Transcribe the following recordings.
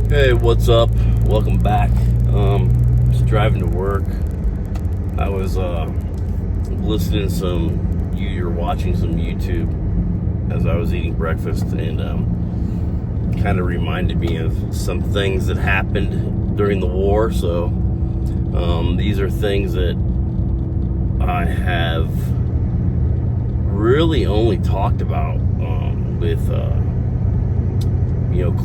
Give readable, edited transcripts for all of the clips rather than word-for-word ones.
Hey, what's up? Welcome back. Just driving to work. I was listening to you're watching some YouTube as I was eating breakfast, and kind of reminded me of some things that happened during the war. So these are things that I have really only talked about with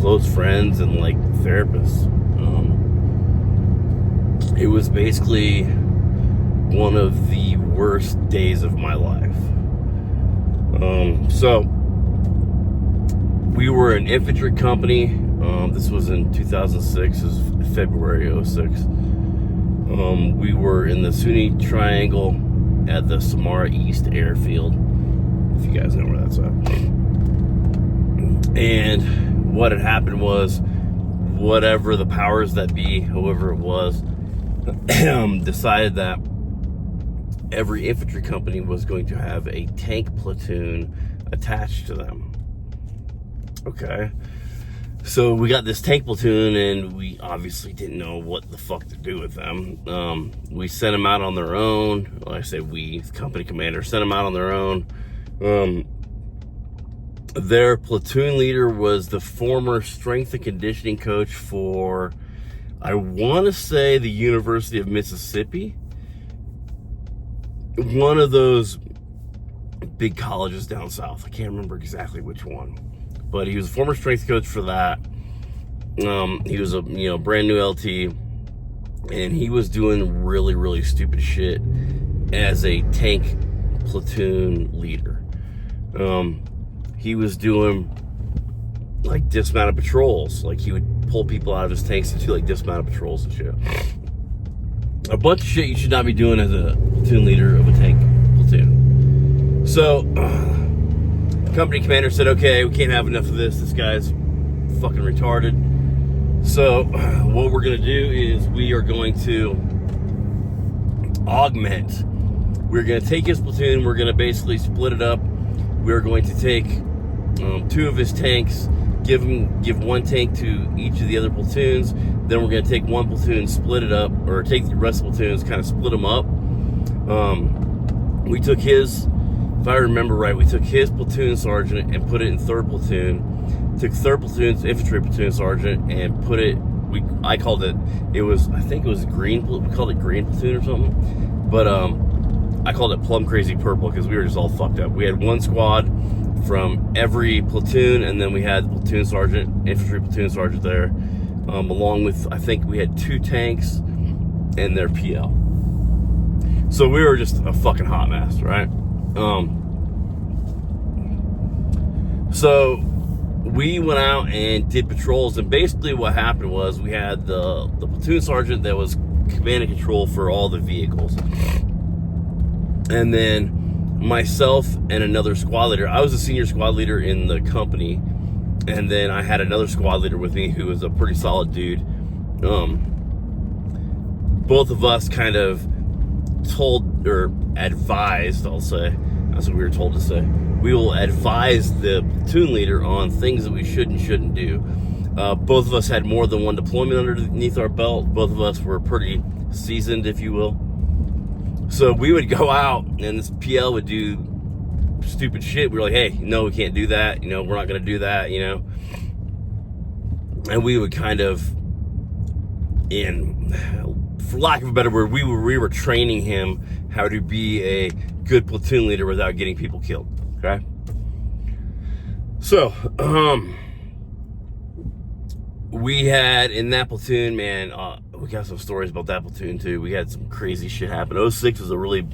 close friends and like therapists. It was basically one of the worst days of my life. So we were an infantry company. This was in 2006, it was February 06. We were in the Sunni Triangle at the Samara East Airfield, if you guys know where that's at. And what had happened was, whatever the powers that be, whoever it was, decided that every infantry company was going to have a tank platoon attached to them. Okay. So we got this tank platoon, and we obviously didn't know what the fuck to do with them. We sent them out on their own. Well, I say we, the company commander, sent them out on their own. Their platoon leader was the former strength and conditioning coach for, I want to say, the University of Mississippi. One of those big colleges down south. I can't remember exactly which one. But he was a former strength coach for that. He was a brand new LT. And he was doing really, really stupid shit as a tank platoon leader. He was doing like dismounted patrols. Like he would pull people out of his tanks to do like dismounted patrols and shit. A bunch of shit you should not be doing as a platoon leader of a tank platoon. So, company commander said, okay, we can't have enough of this. This guy's fucking retarded. So, what we're going to do is we are going to augment. We're going to take his platoon. We're going to basically split it up. We're going to take two of his tanks, give one tank to each of the other platoons. Then we're going to take one platoon, split it up, or take the rest of the platoons, kind of split them up. We took his, if I remember right, we took his platoon sergeant and put it in third platoon. Took third platoon's infantry platoon sergeant and put it, I called it, I think it was green, we called it green platoon or something. But I called it plum crazy purple because we were just all fucked up. We had one squad from every platoon, and then we had the platoon sergeant, infantry platoon sergeant there, along with, I think we had two tanks and their PL. So we were just a fucking hot mess, right? So we went out and did patrols, and basically what happened was we had the platoon sergeant that was command and control for all the vehicles. And then myself and another squad leader. I was a senior squad leader in the company, and then I had another squad leader with me who was a pretty solid dude. Both of us kind of told, or advised, I'll say, that's what we were told to say. We will advise the platoon leader on things that we should and shouldn't do. Both of us had more than one deployment underneath our belt. Both of us were pretty seasoned, if you will. So we would go out, and this PL would do stupid shit. We were like, hey, no, we can't do that. We're not going to do that, And we would kind of, for lack of a better word, we were training him how to be a good platoon leader without getting people killed, okay? So, we had, in that platoon, man, we got some stories about that platoon too. We had some crazy shit happen. 06 was a really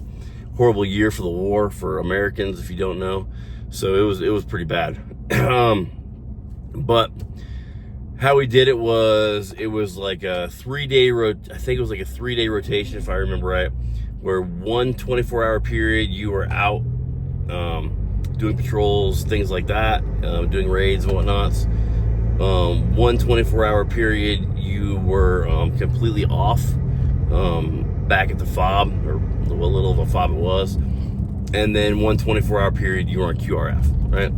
horrible year for the war for Americans, if you don't know. So it was pretty bad. But how we did it was like a 3-day I think it was like a 3-day rotation, if I remember right, where one 24-hour period you were out doing patrols, things like that, doing raids and whatnots. One 24-hour period you were completely off, back at the FOB, or what little of a FOB it was, and then one 24-hour period you were on QRF, right?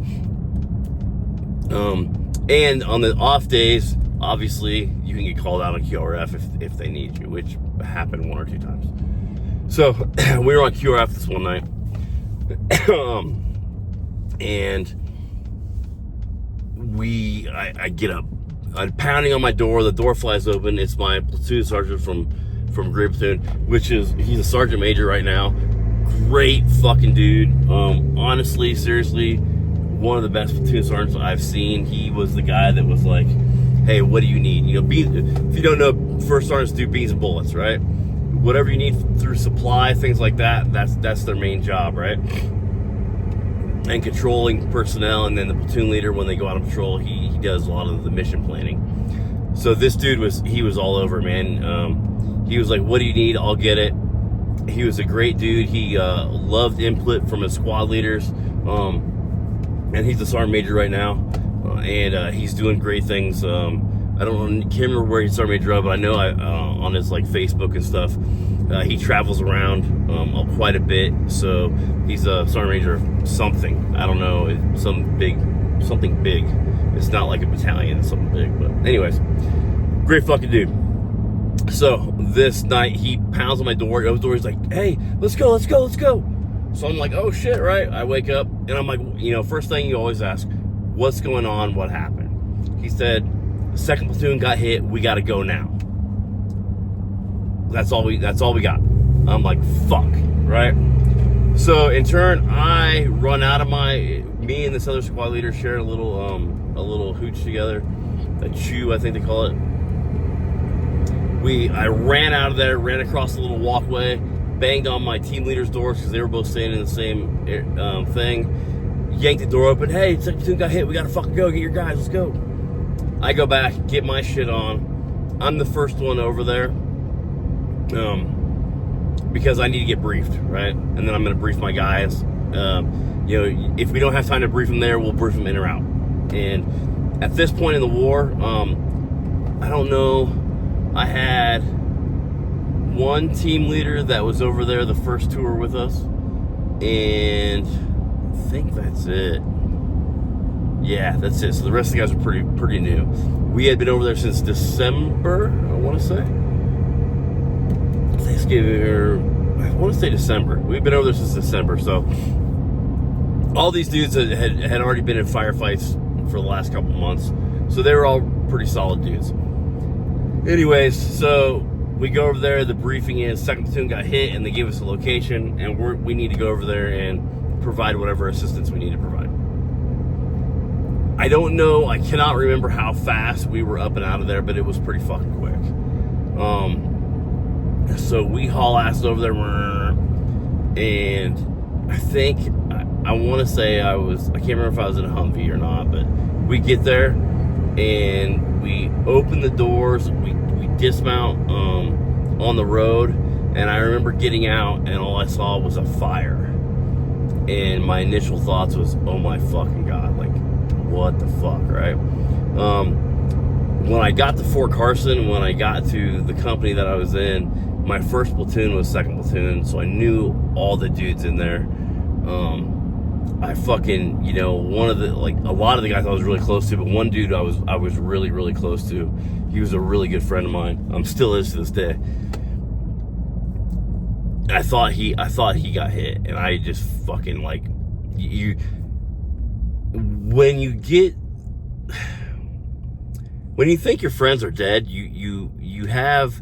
And on the off days, obviously you can get called out on QRF if they need you, which happened 1 or 2 times. So we were on QRF this one night, and I get up, I'm pounding on my door, the door flies open. It's my platoon sergeant from Grey Platoon, he's a sergeant major right now. Great fucking dude. Honestly, seriously, one of the best platoon sergeants I've seen. He was the guy that was like, hey, what do you need? You know, if you don't know, first sergeants do beans and bullets, right? Whatever you need through supply, things like that, that's their main job, right? And controlling personnel, and then the platoon leader, when they go out on patrol, he does a lot of the mission planning. So this dude was all over, man. He was like, what do you need? I'll get it. He was a great dude. He loved input from his squad leaders. And he's a sergeant major right now. And he's doing great things. I can't remember where he's sergeant major of, but I know on his like Facebook and stuff, he travels around quite a bit. So he's a sergeant major of something. I don't know, something big. It's not like a battalion, it's something big. But anyways, great fucking dude. So this night he pounds on my door, he opens the door, he's like, hey, let's go. So I'm like, oh shit, right? I wake up and I'm like, you know, first thing you always ask, what's going on? What happened? He said, 2nd platoon got hit, we gotta go now. That's all we got. I'm like, fuck, right? So in turn, I run out of me and this other squad leader share a little hooch together, a chew, I think they call it. I ran out of there, ran across the little walkway, banged on my team leader's doors because they were both staying in the same thing. Yanked the door open. Hey, 2nd platoon got hit. We gotta fucking go. Get your guys. Let's go. I go back, get my shit on. I'm the first one over there, because I need to get briefed, right? And then I'm gonna brief my guys. You know, if we don't have time to brief them there, we'll brief them in or out. And at this point in the war, I don't know. I had one team leader that was over there the first tour with us, and I think that's it. Yeah, that's it. So the rest of the guys are pretty new. We had been over there since December, I want to say. Thanksgiving, or I want to say December. We've been over there since December. So all these dudes had already been in firefights for the last couple months. So they were all pretty solid dudes. Anyways, so we go over there. The briefing is 2nd platoon got hit, and they gave us a location, and we need to go over there and provide whatever assistance we need to provide. I don't know, I cannot remember how fast we were up and out of there, but it was pretty fucking quick. So we haul ass over there, and I think, I want to say I can't remember if I was in a Humvee or not, but we get there, and we open the doors, we dismount on the road, and I remember getting out, and all I saw was a fire. And my initial thoughts was, oh my fucking God, like, what the fuck, right? When I got to Fort Carson, when I got to the company that I was in, my first platoon was 2nd platoon, so I knew all the dudes in there. I fucking, you know, one of the, like, a lot of the guys I was really close to, but one dude I was really, really close to. He was a really good friend of mine. Still is to this day. I thought he got hit, and I just fucking, like, when you think your friends are dead, you have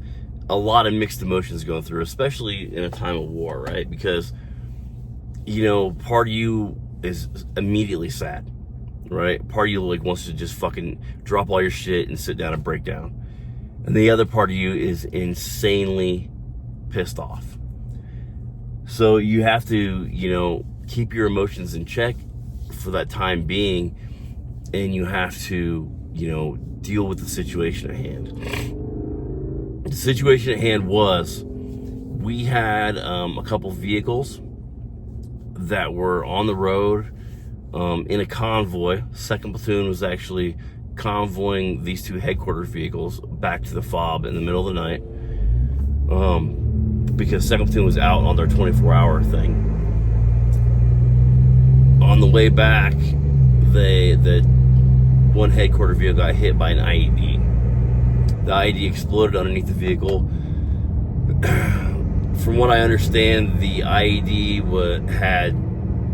a lot of mixed emotions going through, especially in a time of war, right? Because, you know, part of you is immediately sad, right? Part of you like wants to just fucking drop all your shit and sit down and break down. And the other part of you is insanely pissed off. So you have to, you know, keep your emotions in check for that time being, and you have to, you know, deal with the situation at hand. The situation at hand was, we had a couple vehicles that were on the road in a convoy. 2nd platoon was actually convoying these 2 headquarters vehicles back to the FOB in the middle of the night, because 2nd platoon was out on their 24-hour thing. On the way back, the one headquarters vehicle got hit by an IED. The IED exploded underneath the vehicle. From what I understand, the IED had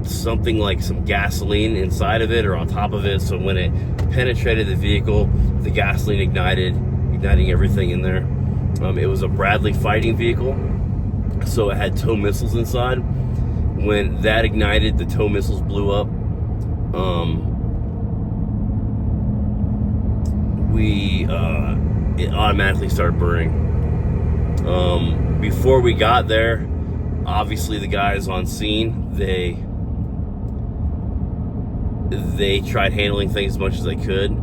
something like some gasoline inside of it or on top of it, so when it penetrated the vehicle, the gasoline igniting everything in there. It was a Bradley fighting vehicle, so it had tow missiles inside. When that ignited, the tow missiles blew up. It automatically started burning. Before we got there, obviously the guys on scene, they tried handling things as much as they could.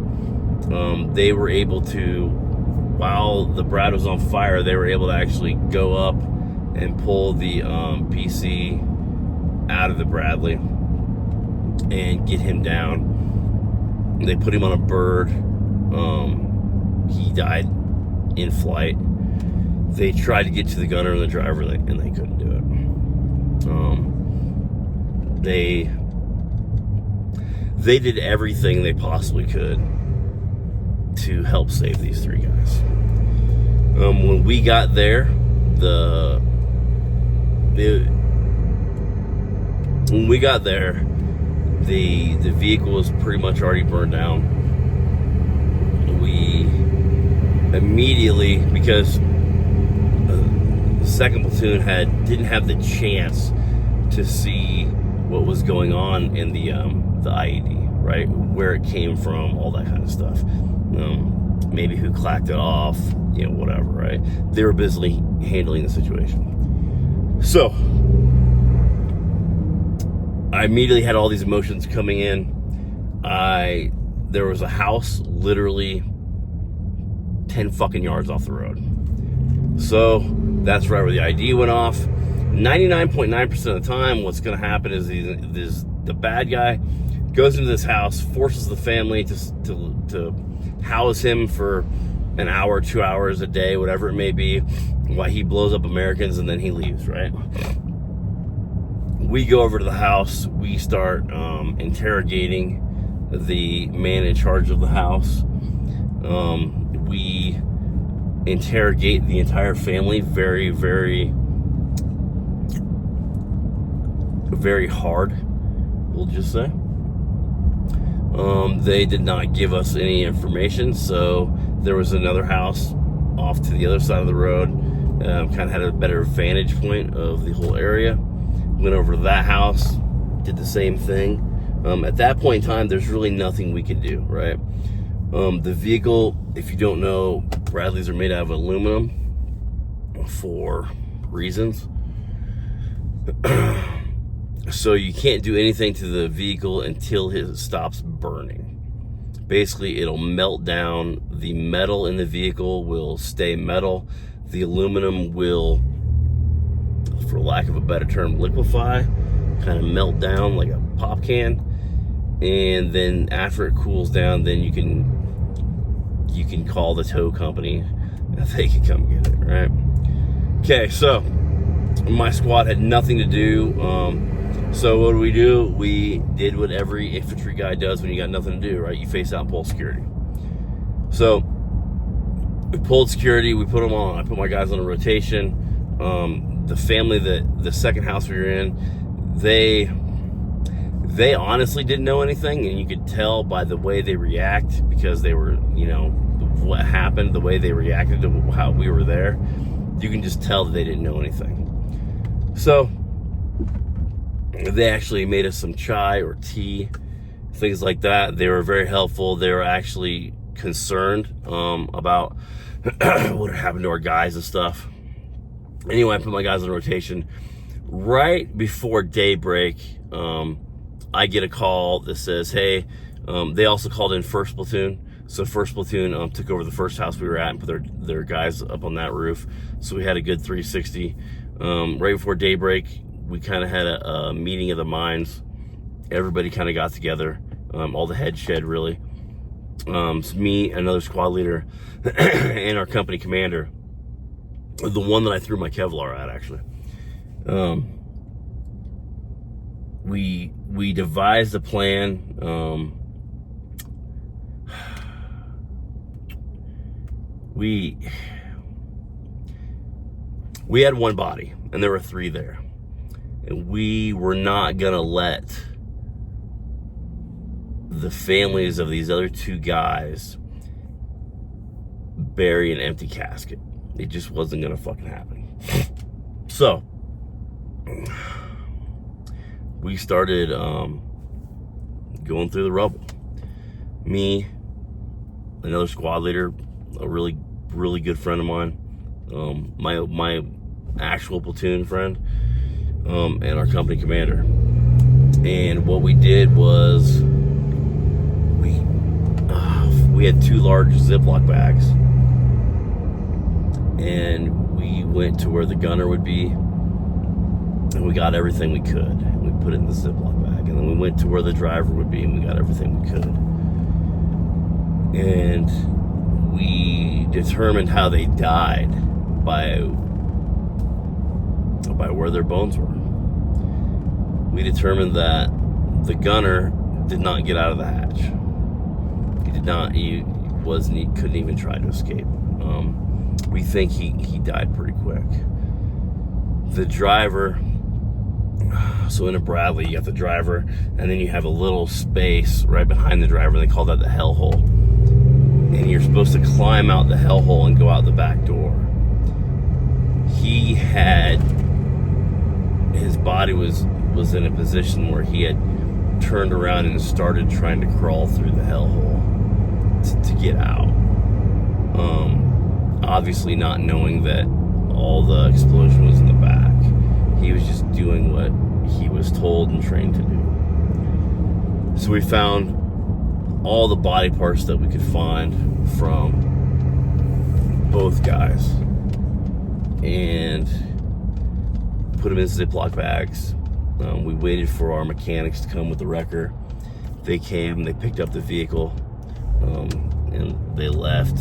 They were able to, while the Brad was on fire, they were able to actually go up and pull the PC out of the Bradley and get him down. They put him on a bird. He died in flight. They tried to get to the gunner and the driver, and they couldn't do it. They did everything they possibly could to help save these three guys. When we got there, the vehicle was pretty much already burned down. We immediately, because the second platoon didn't have the chance to see what was going on in the IED, right? Where it came from, all that kind of stuff. Maybe who clacked it off, whatever, right? They were busily handling the situation. So I immediately had all these emotions coming in. There was a house literally 10 fucking yards off the road. So that's right where the ID went off. 99.9% of the time, what's going to happen is the bad guy goes into this house, forces the family to house him for an hour, 2 hours a day, whatever it may be, while he blows up Americans, and then he leaves, right? We go over to the house. We start interrogating the man in charge of the house. We interrogate the entire family very, very, very hard, we'll just say. They did not give us any information, so there was another house off to the other side of the road. Kind of had a better vantage point of the whole area. Went over to that house, did the same thing. At that point in time, there's really nothing we can do, right? The vehicle, if you don't know, Bradleys are made out of aluminum for reasons. So you can't do anything to the vehicle until it stops burning. Basically, it'll melt down. The metal in the vehicle will stay metal. The aluminum will, for lack of a better term, liquefy, kind of melt down like a pop can. And then after it cools down, then you can call the tow company and they can come get it, right? Okay, so my squad had nothing to do. So what do? We did what every infantry guy does when you got nothing to do, right? You face out and pull security. So we pulled security, we put them on. I put my guys on a rotation. The family, the second house we were in, they honestly didn't know anything, and you could tell by the way they react, because they were, what happened, the way they reacted to how we were there. You can just tell that they didn't know anything. So they actually made us some chai or tea, things like that. They were very helpful. They were actually concerned about what had happened to our guys and stuff. Anyway, I put my guys on rotation. Right before daybreak, I get a call that says, hey, they also called in first platoon. So first platoon took over the first house we were at and put their guys up on that roof. So we had a good 360. Right before daybreak, we kind of had a meeting of the minds. Everybody kind of got together, all the head shed, really. It's me, another squad leader, and our company commander, the one that I threw my Kevlar at, actually. We devised a plan. we had one body, and there were 3 there. And we were not gonna let the families of these other 2 guys bury an empty casket. It just wasn't gonna fucking happen. So we started going through the rubble. Me, another squad leader, a really good friend of mine, my actual platoon friend, and our company commander. And what we did was we had 2 large Ziploc bags, and we went to where the gunner would be, and we got everything we could. We put it in the Ziploc bag, and then we went to where the driver would be, and we got everything we could. And we determined how they died by where their bones were. We determined that the gunner did not get out of the hatch. He couldn't even try to escape. We think he died pretty quick. The driver, so in a Bradley, you got the driver, and then you have a little space right behind the driver. They call that the hell hole. And you're supposed to climb out the hell hole and go out the back door. His body was in a position where he had turned around and started trying to crawl through the hell hole to get out. Obviously not knowing that all the explosion was in the back. He was just doing what he was told and trained to do. So we found all the body parts that we could find from both guys and put them in Ziploc bags. We waited for our mechanics to come with the wrecker. They came, they picked up the vehicle, and they left.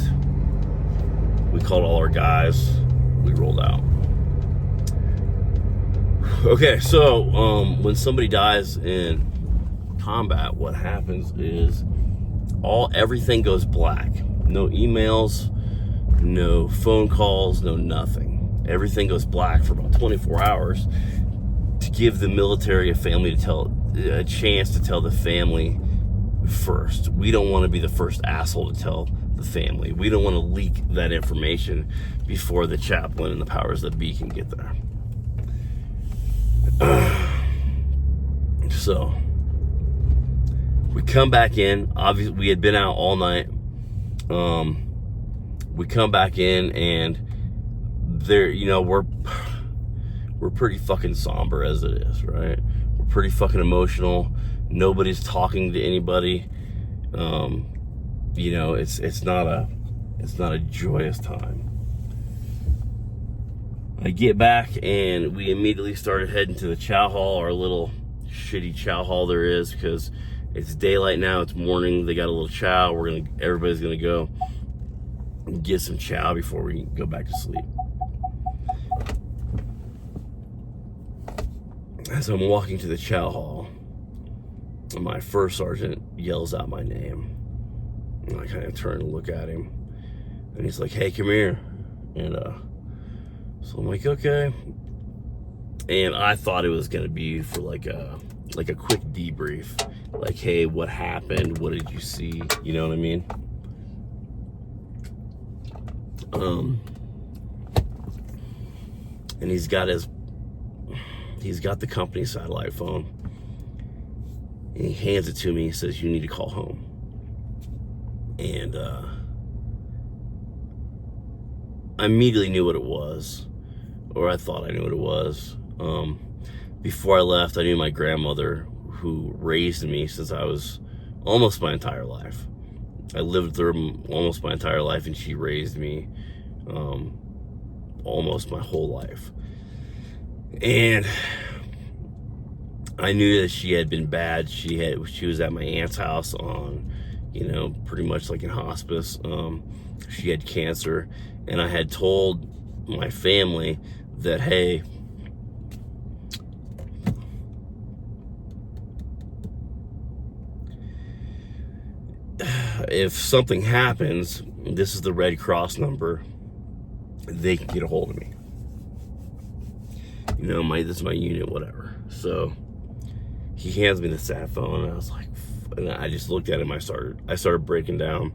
We called all our guys. We rolled out. Okay, so when somebody dies in combat, what happens is everything goes black. No emails, no phone calls, no nothing. Everything goes black for about 24 hours to give the military a chance to tell the family first. We don't want to be the first asshole to tell the family. We don't want to leak that information before the chaplain and the powers that be can get there. So we come back in. Obviously, we had been out all night. We come back in, and there, we're pretty fucking somber as it is, right? We're pretty fucking emotional. Nobody's talking to anybody. It's not a joyous time. I get back, and we immediately started heading to the chow hall, our little shitty chow hall there is, because it's daylight now, it's morning. They got a little chow. Everybody's gonna go and get some chow before we go back to sleep. As I'm walking to the chow hall, my first sergeant yells out my name. And I kind of turn and look at him, and he's like, "Hey, come here." And so I'm like, "Okay." And I thought it was gonna be for like a quick debrief, like, "Hey, what happened? What did you see?" You know what I mean? And he's got the company satellite phone, and he hands it to me. He says, "You need to call home." And I immediately knew what it was, or I thought I knew what it was. Before I left, I knew my grandmother, who raised me since I was almost my entire life. I lived with her almost my entire life, and she raised me almost my whole life. And I knew that she had been bad. She was at my aunt's house on, pretty much like in hospice. She had cancer, and I had told my family that, hey, if something happens, this is the Red Cross number. They can get a hold of me. You know, this is my unit, whatever. So he hands me the sat phone, and I was like, and I just looked at him. I started breaking down.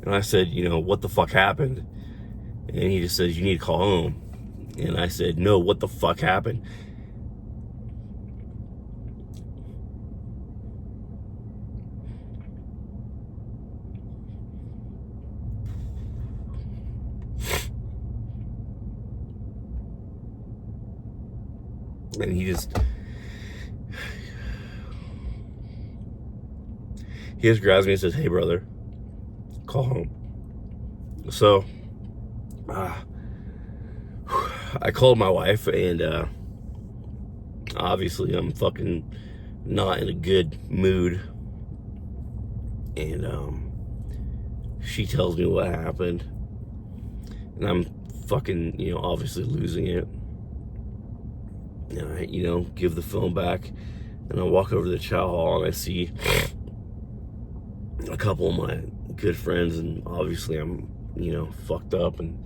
And I said, you know, what the fuck happened? And he just says, you need to call home. And I said, no, what the fuck happened? And he just grabs me and says, hey, brother, call home. So I called my wife, and obviously I'm fucking not in a good mood. And she tells me what happened, and I'm fucking, you know, obviously losing it. And I, you know, give the phone back, and I walk over to the chow hall, and I see a couple of my good friends, and obviously I'm, you know, fucked up, and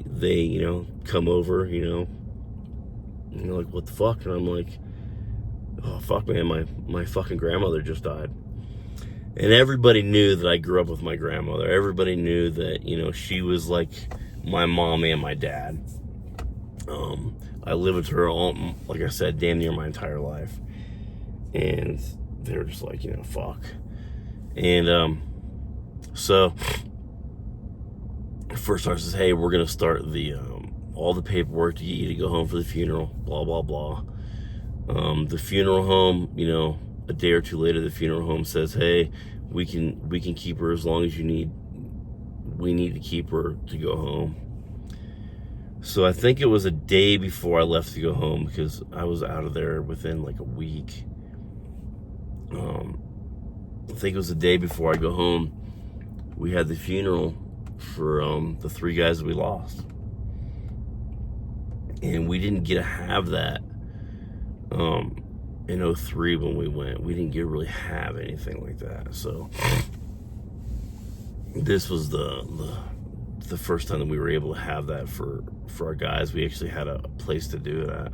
they you know, come over, you know, like, what the fuck? And I'm like, oh fuck, man, my fucking grandmother just died. And everybody knew that I grew up with my grandmother. Everybody knew that, you know, she was like my mom and my dad. I lived with her all, like I said, damn near my entire life. And they were just like, you know, fuck. And so first sergeant says, hey, we're gonna start the all the paperwork to get you to go home for the funeral, blah blah blah. The funeral home, you know, a day or two later, the funeral home says, hey, we can keep her as long as you need. We need to keep her to go home. So I think it was a day before I left to go home, because I was out of there within like a week. I think it was the day before I go home, we had the funeral for the 3 guys that we lost. And we didn't get to have that in 03 when we went. We didn't get to really have anything like that. So this was the first time that we were able to have that for our guys. We actually had a place to do that.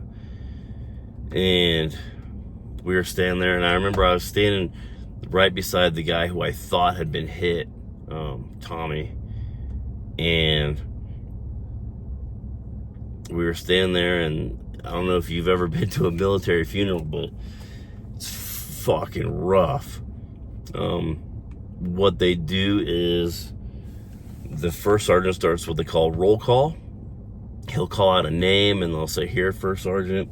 And we were standing there, and I remember I was standing right beside the guy who I thought had been hit, Tommy. And we were standing there, and I don't know if you've ever been to a military funeral, but it's fucking rough. What they do is the first sergeant starts what they call roll call. He'll call out a name, and they'll say, here, first sergeant.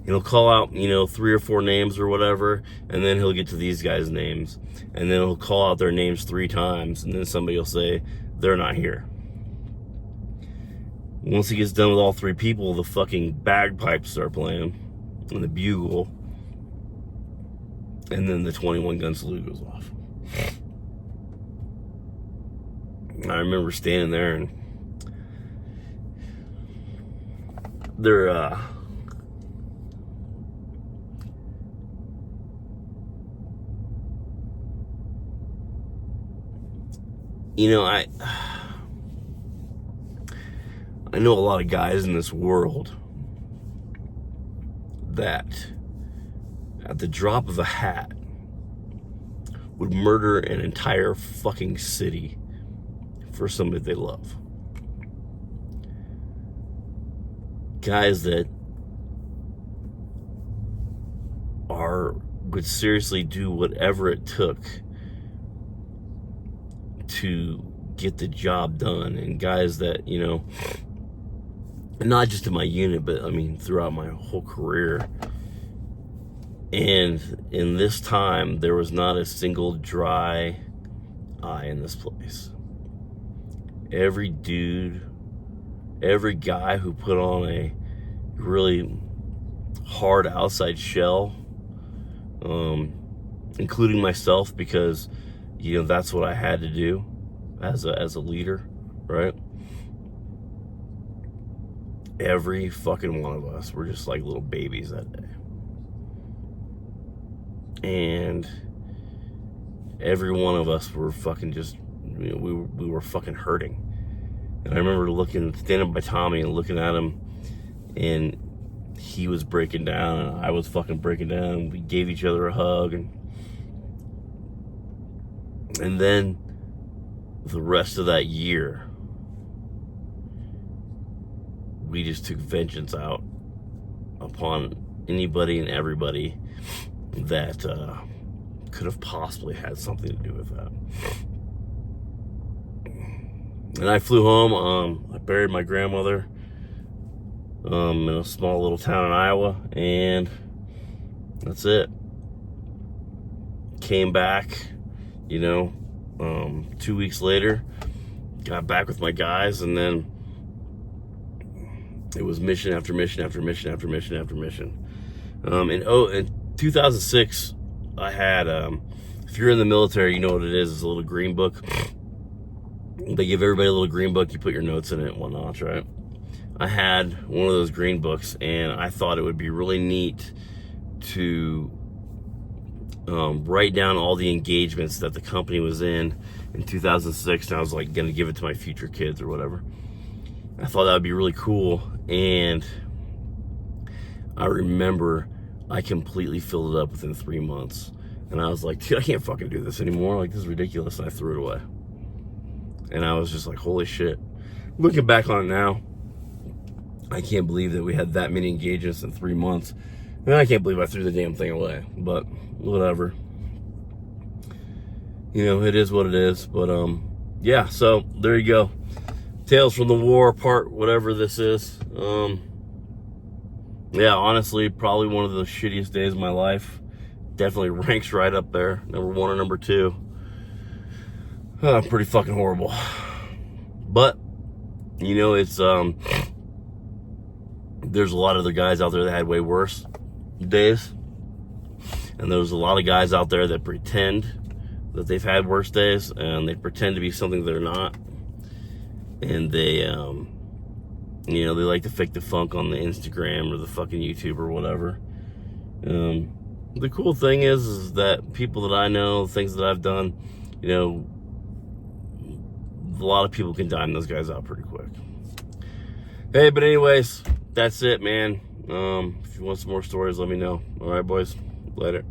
He'll call out, you know, 3 or 4 names or whatever, and then he'll get to these guys' names. And then he'll call out their names 3 times, and then somebody will say, they're not here. Once he gets done with all 3 people, the fucking bagpipes start playing, and the bugle, and then the 21-gun salute goes off. I remember standing there, and they're you know, I know a lot of guys in this world that at the drop of a hat would murder an entire fucking city for somebody they love. Guys that would seriously do whatever it took to get the job done. And guys that, you know, not just in my unit, but I mean throughout my whole career. And in this time, there was not a single dry eye in this place. Every dude, every guy who put on a really hard outside shell, including myself, because, you know, that's what I had to do as a leader, right? Every fucking one of us were just like little babies that day. and every one of us were fucking just, we were fucking hurting. And I remember standing by Tommy and looking at him, and he was breaking down, and I was fucking breaking down. We gave each other a hug, and then the rest of that year, we just took vengeance out upon anybody and everybody that could have possibly had something to do with that. And I flew home. I buried my grandmother in a small little town in Iowa, and that's it. Came back, 2 weeks later, got back with my guys, and then it was mission after mission after mission after mission after mission. In 2006, I had, if you're in the military, you know what it is. It's a little green book. They give everybody a little green book. You put your notes in it and whatnot, right? I had one of those green books, and I thought it would be really neat to write down all the engagements that the company was in 2006, and I was like going to give it to my future kids or whatever. I thought that would be really cool, and I remember I completely filled it up within 3 months, and I was like, dude, I can't fucking do this anymore. Like, this is ridiculous, and I threw it away. And I was just like, holy shit. Looking back on it now, I can't believe that we had that many engagements in 3 months. And I can't believe I threw the damn thing away. But whatever. It is what it is. But yeah, so there you go. Tales from the War part, whatever this is. Yeah, honestly, probably one of the shittiest days of my life. Definitely ranks right up there. Number 1 or number 2. Pretty fucking horrible. But, it's, there's a lot of other guys out there that had way worse days. And there's a lot of guys out there that pretend that they've had worse days, and they pretend to be something they're not. And they, they like to fake the funk on the Instagram or the fucking YouTube or whatever. The cool thing is that people that I know, things that I've done, a lot of people can dime those guys out pretty quick. Hey, but anyways, that's it, man. If you want some more stories, let me know. All right, boys. Later.